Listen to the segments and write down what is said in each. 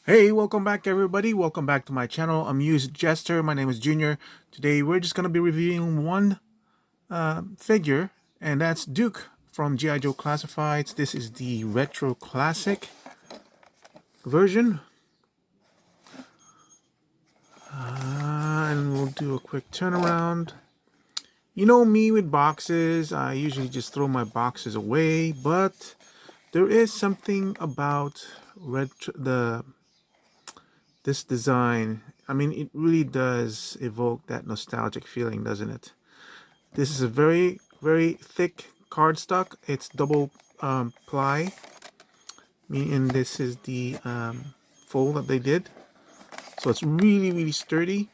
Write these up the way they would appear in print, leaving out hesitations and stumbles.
Hey, welcome back everybody. Welcome back to my channel. I'm Used Jester. My name is Junior. Today we're just going to be reviewing one figure, and that's Duke from G.I. Joe Classifieds. This is the Retro Classic version. And we'll do a quick turnaround. You know me with boxes. I usually just throw my boxes away, but there is something about this design. I mean, it really does evoke that nostalgic feeling, doesn't it? This is a very, very thick cardstock. It's double ply, meaning this is the fold that they did. So it's really, really sturdy.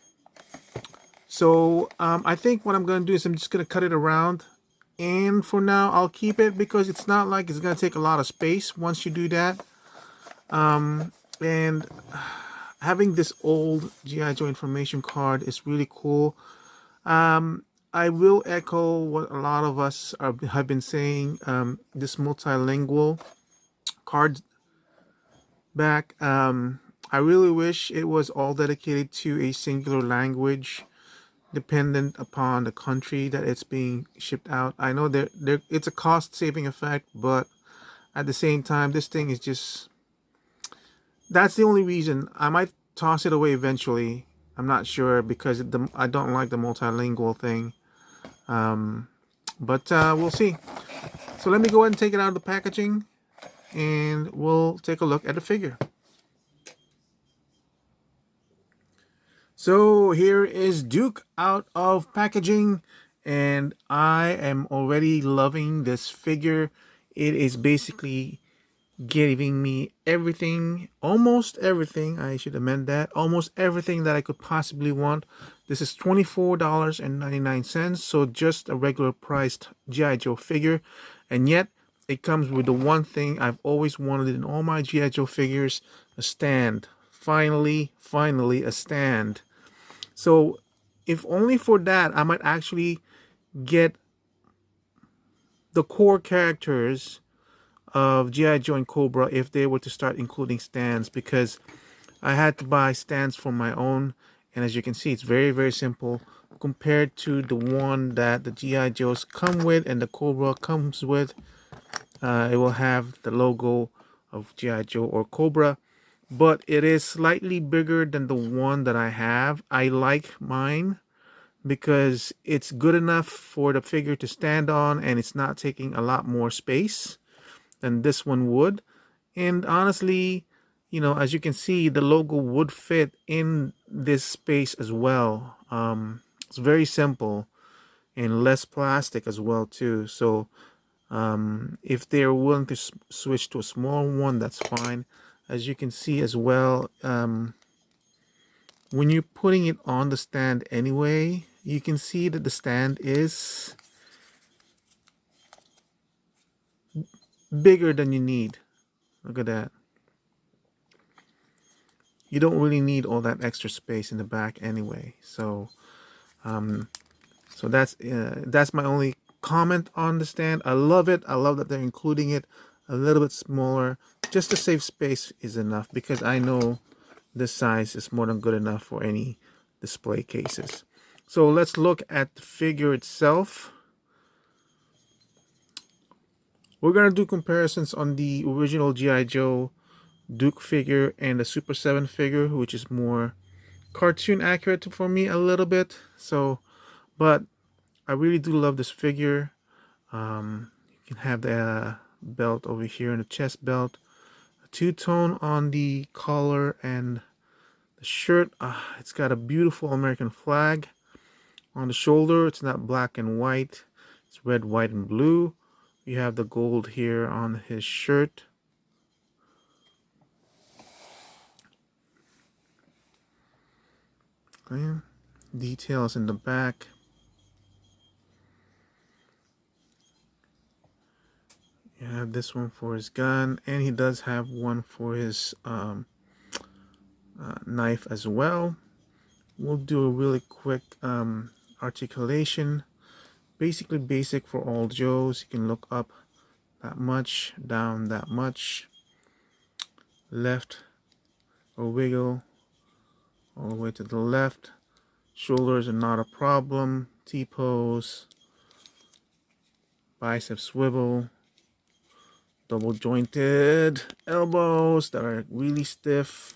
So I think what I'm going to do is I'm just going to cut it around. And for now, I'll keep it because it's not like it's going to take a lot of space once you do that. And having this old G.I. Joe information card is really cool. I will echo what a lot of us have been saying. This multilingual card back. I really wish it was all dedicated to a singular language, dependent upon the country that it's being shipped out. I know it's a cost-saving effect, but at the same time, this thing is just. That's the only reason. I might toss it away eventually. I'm not sure because I don't like the multilingual thing. But we'll see. So let me go ahead and take it out of the packaging and we'll take a look at the figure. So here is Duke out of packaging, and I am already loving this figure. It is basically giving me everything, almost everything. I should amend that. Almost everything that I could possibly want. This is $24.99, so just a regular priced G.I. Joe figure, and yet it comes with the one thing I've always wanted in all my G.I. Joe figures: a stand. Finally, a stand. So if only for that, I might actually get the core characters of G.I. Joe and Cobra if they were to start including stands, because I had to buy stands for my own, and as you can see, it's very, very simple compared to the one that the G.I. Joes come with and the Cobra comes with. It will have the logo of G.I. Joe or Cobra, but it is slightly bigger than the one that I have. I like mine because it's good enough for the figure to stand on and it's not taking a lot more space than this one would. And honestly, you know, as you can see, the logo would fit in this space as well. It's very simple and less plastic as well too. So if they're willing to switch to a small one, that's fine. As you can see as well, when you're putting it on the stand anyway, you can see that the stand is bigger than you need. Look at that. You don't really need all that extra space in the back anyway. So that's my only comment on the stand. I love it. I love that they're including it a little bit smaller. Just to save space is enough, because I know this size is more than good enough for any display cases. So let's look at the figure itself. We're going to do comparisons on the original G.I. Joe Duke figure and the Super 7 figure, which is more cartoon accurate for me a little bit. So, but I really do love this figure. You can have the belt over here and the chest belt, a two-tone on the collar and the shirt. It's got a beautiful American flag on the shoulder. It's not black and white, it's red, white, and blue. You have the gold here on his shirt. Okay. Details in the back. You have this one for his gun, and he does have one for his knife as well. We'll do a really quick articulation. Basically basic for all Joes. You can look up that much, down that much, left, or wiggle all the way to the left. Shoulders are not a problem. T-pose, bicep swivel, double jointed elbows that are really stiff.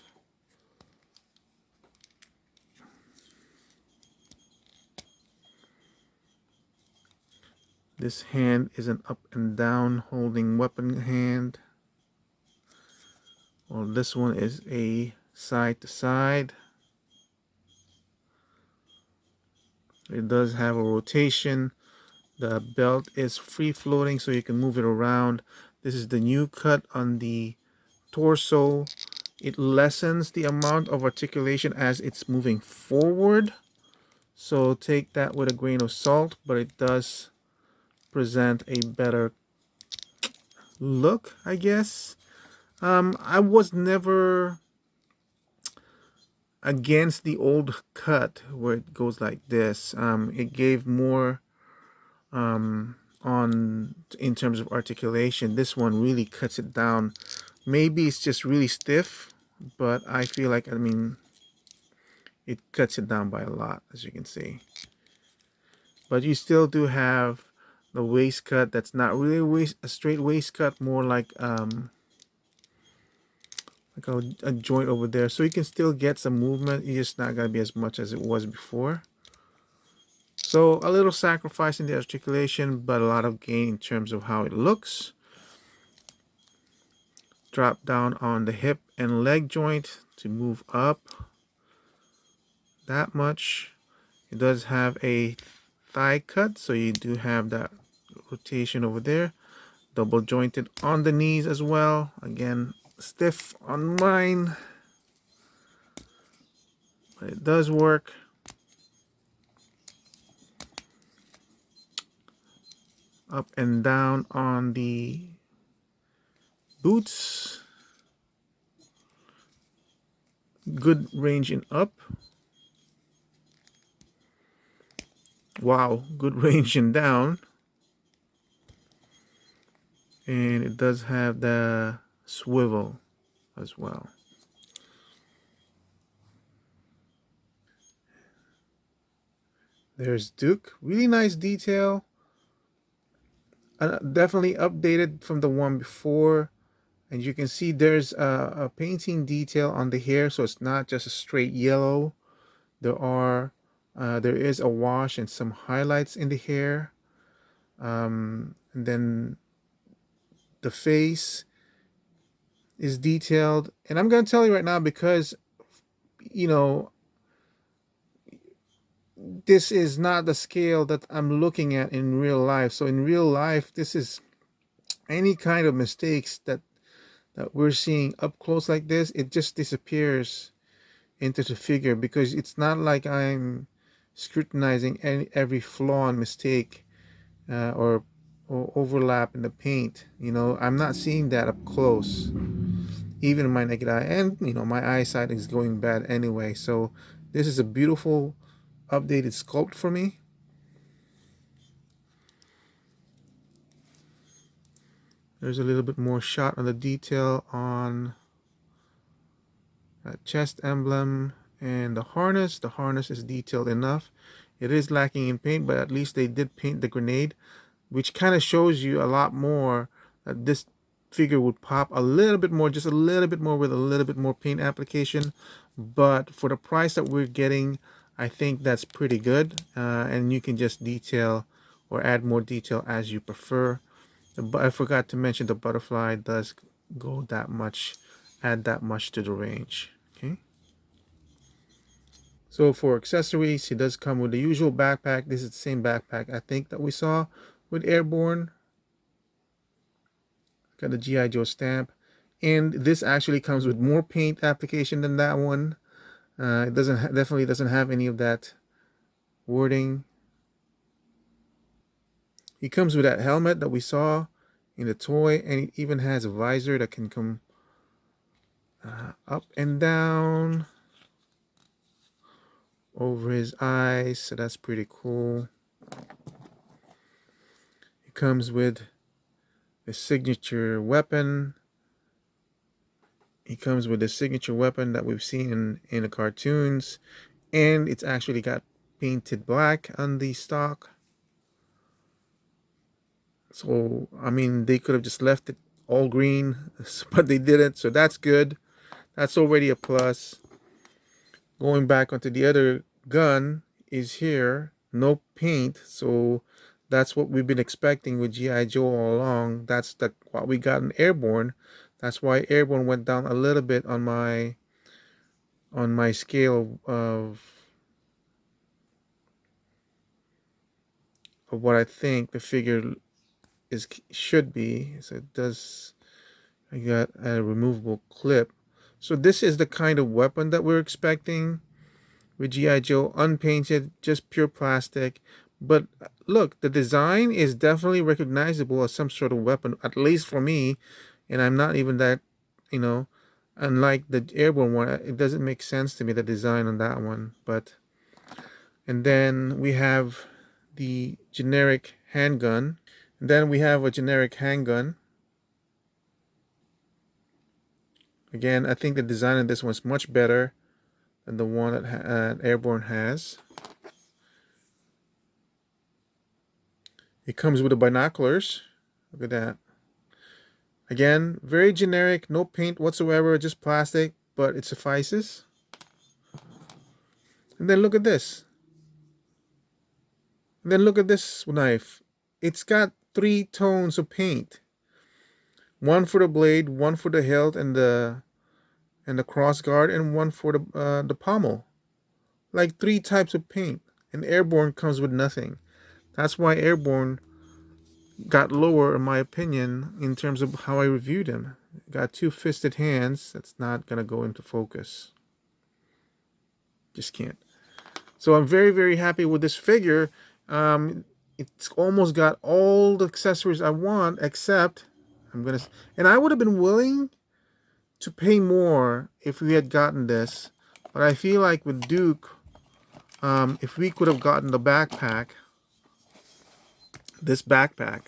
This hand is an up and down holding weapon hand. Well, this one is a side to side. It does have a rotation. The belt is free floating so you can move it around. This is the new cut on the torso. It lessens the amount of articulation as it's moving forward. So take that with a grain of salt, but it does present a better look, I guess. I was never against the old cut where it goes like this. It gave more on in terms of articulation. This one really cuts it down. Maybe it's just really stiff, but I feel like, I mean, it cuts it down by a lot, as you can see. But you still do have the waist cut that's not really a straight waist cut, more like a joint over there. So you can still get some movement. It's just not gonna be as much as it was before. So a little sacrifice in the articulation, but a lot of gain in terms of how it looks. Drop down on the hip and leg joint to move up that much. It does have a thigh cut, so you do have that rotation over there. Double jointed on the knees as well. Again, stiff on mine, but it does work. Up and down on the boots. Good range in up. Wow, good range in down. And it does have the swivel as well. There's Duke. Really nice detail. Definitely updated from the one before. And you can see there's a painting detail on the hair, so it's not just a straight yellow. There is a wash and some highlights in the hair. And then the face is detailed. And I'm going to tell you right now, because, you know, this is not the scale that I'm looking at in real life. So in real life, this is any kind of mistakes that we're seeing up close like this, it just disappears into the figure, because it's not like I'm scrutinizing every flaw and mistake or overlap in the paint. You know, I'm not seeing that up close, even in my naked eye, and you know, my eyesight is going bad anyway. So this is a beautiful updated sculpt for me. There's a little bit more shot on the detail on that chest emblem and the harness. The harness is detailed enough. It is lacking in paint, but at least they did paint the grenade, which kind of shows you a lot more that this figure would pop a little bit more, just a little bit more with a little bit more paint application. But for the price that we're getting, I think that's pretty good. And you can just detail or add more detail as you prefer. But I forgot to mention the butterfly does go that much, add that much to the range. Okay. So for accessories, it does come with the usual backpack. This is the same backpack I think that we saw with Airborne. Got the G.I. Joe stamp. And this actually comes with more paint application than that one. It definitely doesn't have any of that wording. It comes with that helmet that we saw in the toy, and it even has a visor that can come up and down over his eyes, so that's pretty cool. It comes with a signature weapon, He comes with a signature weapon that we've seen in the cartoons, and it's actually got painted black on the stock. So, I mean, they could have just left it all green, but they didn't. So that's good. That's already a plus. Going back onto the other gun is here. No paint. So that's what we've been expecting with G.I. Joe all along. That's what we got in Airborne. That's why Airborne went down a little bit on my scale of what I think the figure should be. So it does. I got a removable clip. So this is the kind of weapon that we're expecting with G.I. Joe, unpainted, just pure plastic. But look, the design is definitely recognizable as some sort of weapon, at least for me. And I'm not even that, you know, unlike the Airborne one, it doesn't make sense to me, the design on that one. But, and then we have the generic handgun. And then we have a generic handgun. Again, I think the design of this one's much better than the one that Airborne has. It comes with the binoculars. Look at that. Again, very generic, no paint whatsoever, just plastic, but it suffices. And then look at this. And then look at this knife. It's got 3 tones of paint. One for the blade, one for the hilt and the cross guard, and one for the pommel. Like 3 types of paint. And Airborne comes with nothing. That's why Airborne got lower, in my opinion, in terms of how I reviewed him. Got 2 fisted hands. That's not gonna go into focus. Just can't. So I'm very, very happy with this figure. It's almost got all the accessories I want, except and I would have been willing to pay more if we had gotten this, but I feel like with Duke, if we could have gotten the backpack, this backpack,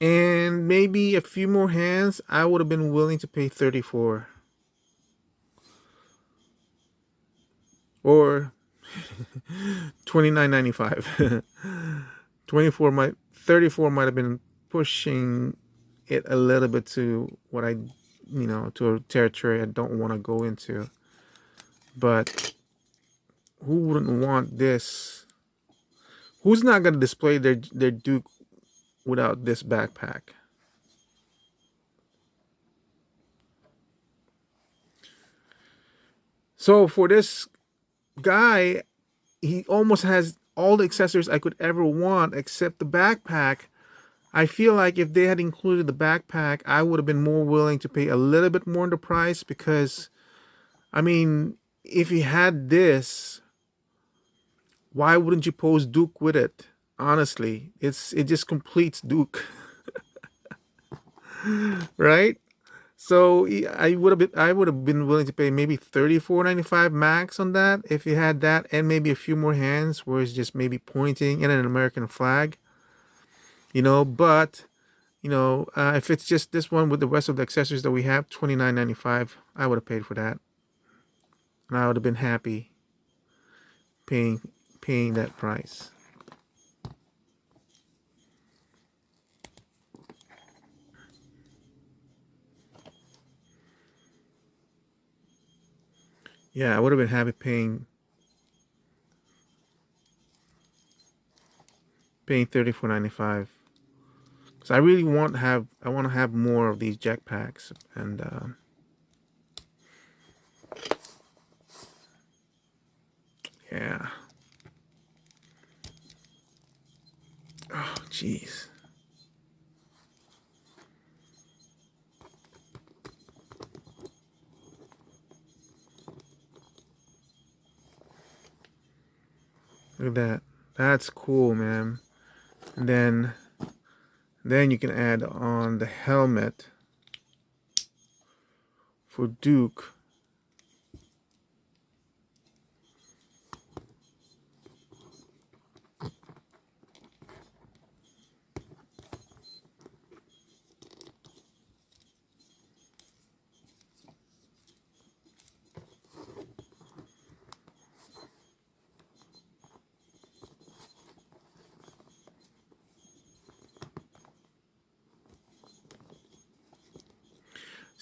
and maybe a few more hands, I would have been willing to pay 34 or 29.95. 34 might have been pushing it a little bit to what I, to a territory I don't want to go into. But who wouldn't want this? Who's not going to display their Duke without this backpack? So for this guy, he almost has all the accessories I could ever want except the backpack. I feel like if they had included the backpack, I would have been more willing to pay a little bit more in the price because, I mean, if he had this, why wouldn't you pose Duke with it? Honestly, it just completes Duke, right? So I would have been willing to pay maybe $34.95 max on that if he had that and maybe a few more hands where it's just maybe pointing and an American flag, But if it's just this one with the rest of the accessories that we have, $29.95, I would have paid for that, and I would have been happy paying that price. Yeah, I would have been happy paying $34.95 because I really want to have more of these jetpacks and yeah. Oh, jeez. Look at that. That's cool, man. And then you can add on the helmet for Duke.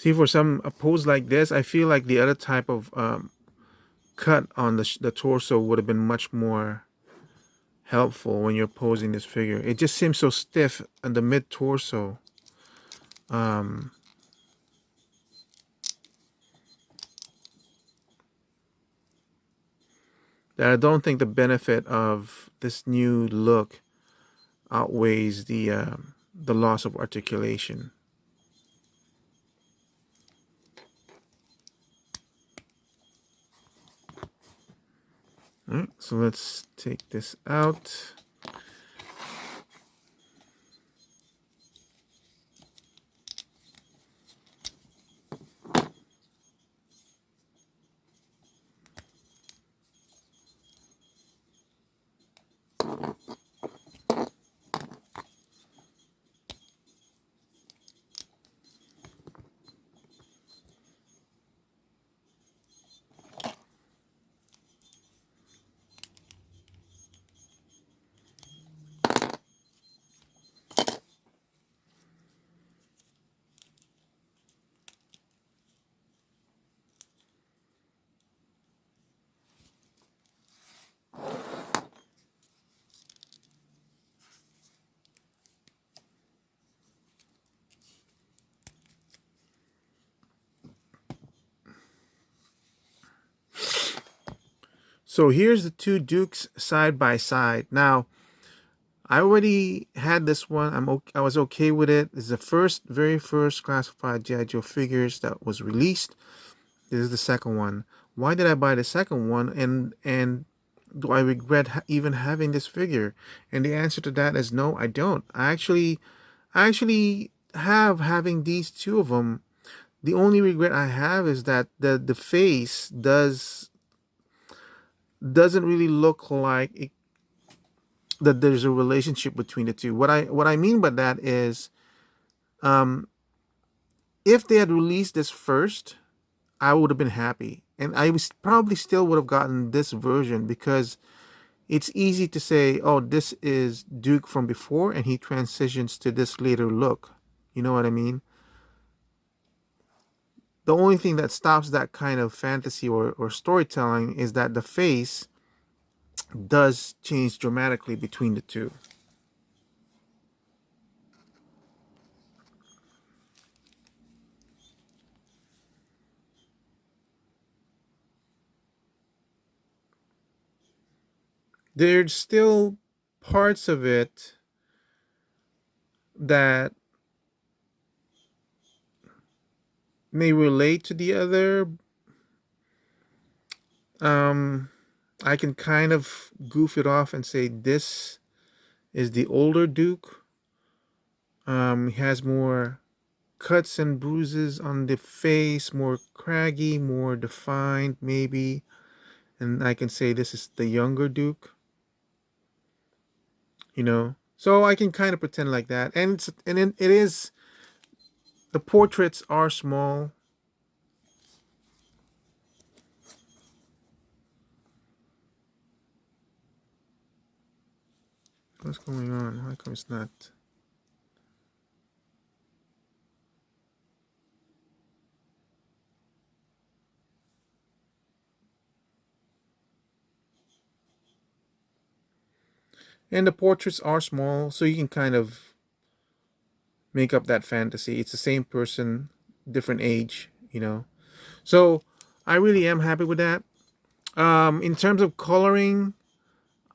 See, for some a pose like this, I feel like the other type of cut on the torso would have been much more helpful when you're posing this figure. It just seems so stiff on the mid torso. Um, that I don't think the benefit of this new look outweighs the loss of articulation. All right, so let's take this out. So here's the two Dukes side by side. Now, I already had this one. I was okay with it. This is the very first classified G.I. Joe figures that was released. This is the second one. Why did I buy the second one? And do I regret even having this figure? And the answer to that is no, I don't. I actually have having these two of them. The only regret I have is that the face doesn't really look like that there's a relationship between the two. What I mean by that is, um, if they had released this first, I would have been happy, and I was probably still would have gotten this version because it's easy to say, oh, this is Duke from before, and he transitions to this later look. You know what I mean? The only thing that stops that kind of fantasy or storytelling is that the face does change dramatically between the two. There's still parts of it that may relate to the other. Um, I can kind of goof it off and say this is the older Duke. He has more cuts and bruises on the face, more craggy, more defined, maybe. And I can say this is the younger Duke, you know. So I can kind of pretend like that. It is, the portraits are small. What's going on? How come it's not? And the portraits are small, so you can kind of make up that fantasy. It's the same person, different age, you know. So I really am happy with that. In terms of coloring,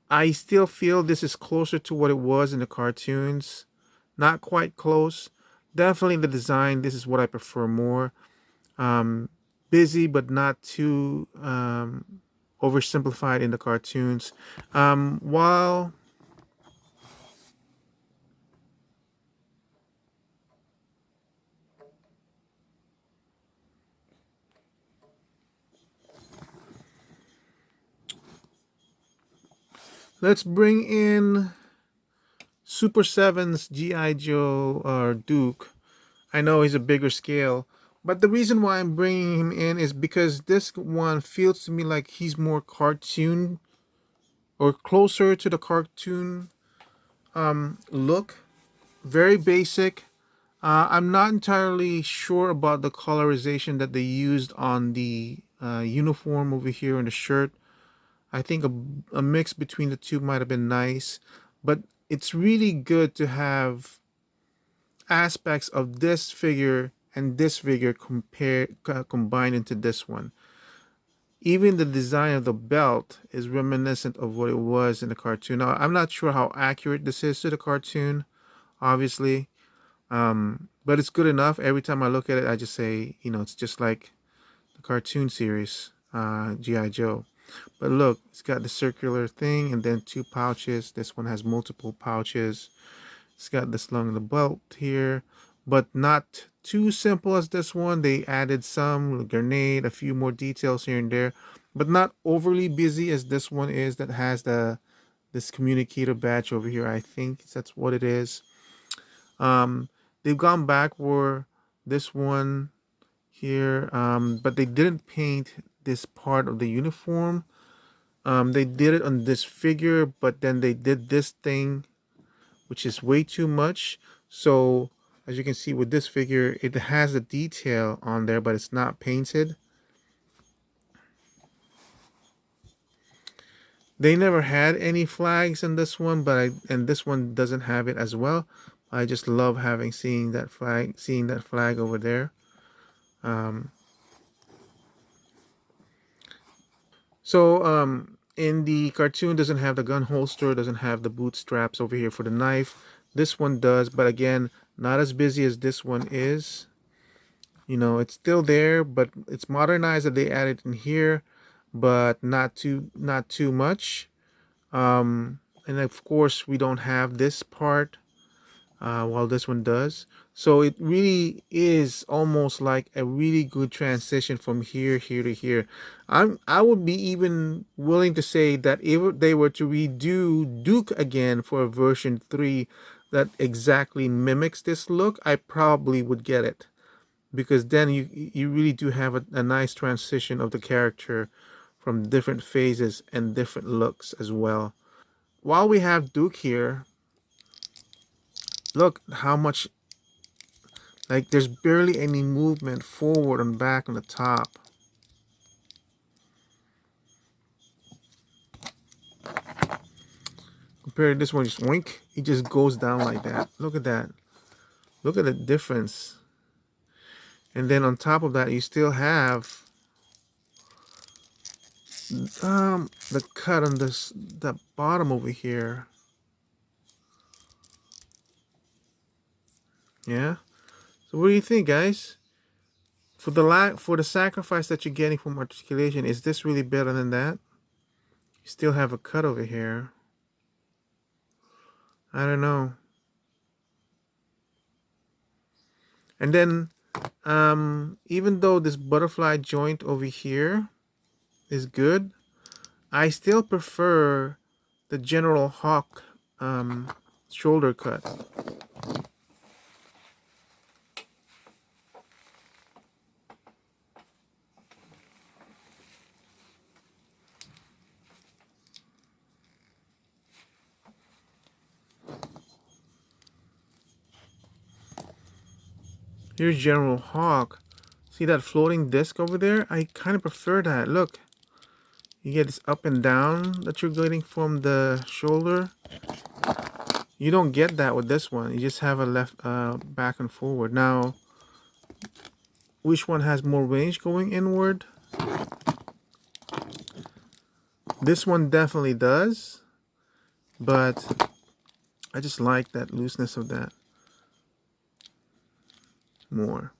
I still feel this is closer to what it was in the cartoons. Not quite close. Definitely the design, this is what I prefer more. Um, Busy but not too oversimplified in the cartoons. While let's bring in Super 7's G.I. Joe or Duke. I know he's a bigger scale, but the reason why I'm bringing him in is because this one feels to me like he's more cartoon or closer to the cartoon look. Very basic. I'm not entirely sure about the colorization that they used on the uniform over here on the shirt. I think a mix between the two might have been nice, but it's really good to have aspects of this figure and this figure combined into this one. Even the design of the belt is reminiscent of what it was in the cartoon. Now, I'm not sure how accurate this is to the cartoon, obviously, but it's good enough. Every time I look at it, I just say, it's just like the cartoon series, G.I. Joe. But look, it's got the circular thing and then two pouches. This one has multiple pouches. It's got the slung in the belt here, but not too simple as this one. They added some grenade, a few more details here and there, but not overly busy as this one is that has this communicator badge over here. I think that's what it is. They've gone back for this one here, but they didn't paint this part of the uniform. They did it on this figure, but then they did this thing, which is way too much. So as you can see with this figure, it has the detail on there, but it's not painted. They never had any flags in this one, and this one doesn't have it as well. I just love seeing that flag over there. Um, in the cartoon, doesn't have the gun holster, doesn't have the boot straps over here for the knife. This one does, but again, not as busy as this one is. It's still there, but it's modernized that they added in here, but not too much. And of course, we don't have this part, while this one does. So it really is almost like a really good transition from here to here. I would be even willing to say that if they were to redo Duke again for a version 3 that exactly mimics this look, I probably would get it, because then you really do have a nice transition of the character from different phases and different looks as well. While we have Duke here, look how much, like, there's barely any movement forward and back on the top. Compared to this one, just wink, it just goes down like that. Look at that. Look at the difference. And then on top of that, you still have the cut on the bottom over here. Yeah. So what do you think, guys? For the sacrifice that you're getting from articulation, is this really better than that? You still have a cut over here. I don't know. And then, even though this butterfly joint over here is good, I still prefer the General Hawk shoulder cut. Here's General Hawk. See that floating disc over there? I kind of prefer that. Look, you get this up and down that you're getting from the shoulder. You don't get that with this one. You just have a left back and forward. Now, which one has more range going inward? This one definitely does, but I just like that looseness of that more.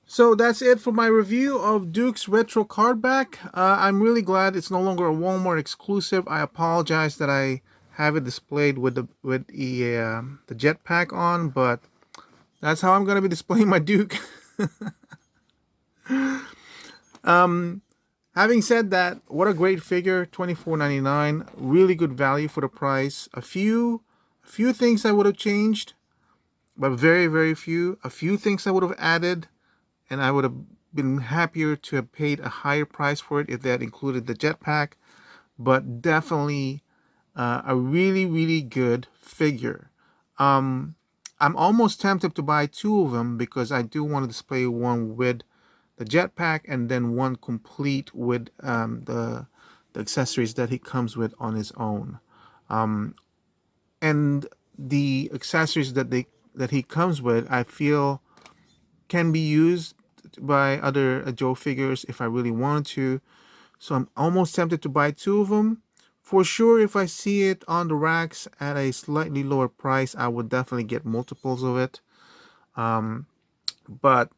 So that's it for my review of Duke's Retro Cardback. I'm really glad it's no longer a Walmart exclusive. I apologize that I have it displayed with the jetpack on, but that's how I'm gonna be displaying my Duke. Having said that, what a great figure, $24.99, really good value for the price. A few things I would have changed, but very, very few. A few things I would have added, and I would have been happier to have paid a higher price for it if they had included the jetpack. But definitely a really, really good figure. I'm almost tempted to buy two of them because I do want to display one with the jetpack and then one complete with the accessories that he comes with on his own. And the accessories that he comes with, I feel can be used by other Joe figures if I really wanted to. So I'm almost tempted to buy two of them. For sure, if I see it on the racks at a slightly lower price, I would definitely get multiples of it. But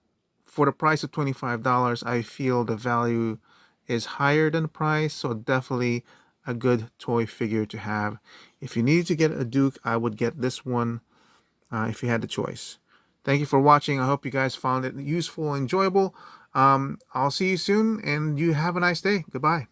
for the price of $25, I feel the value is higher than the price. So definitely a good toy figure to have. If you need to get a Duke, I would get this one if you had the choice. Thank you for watching. I hope you guys found it useful and enjoyable. I'll see you soon, and you have a nice day. Goodbye.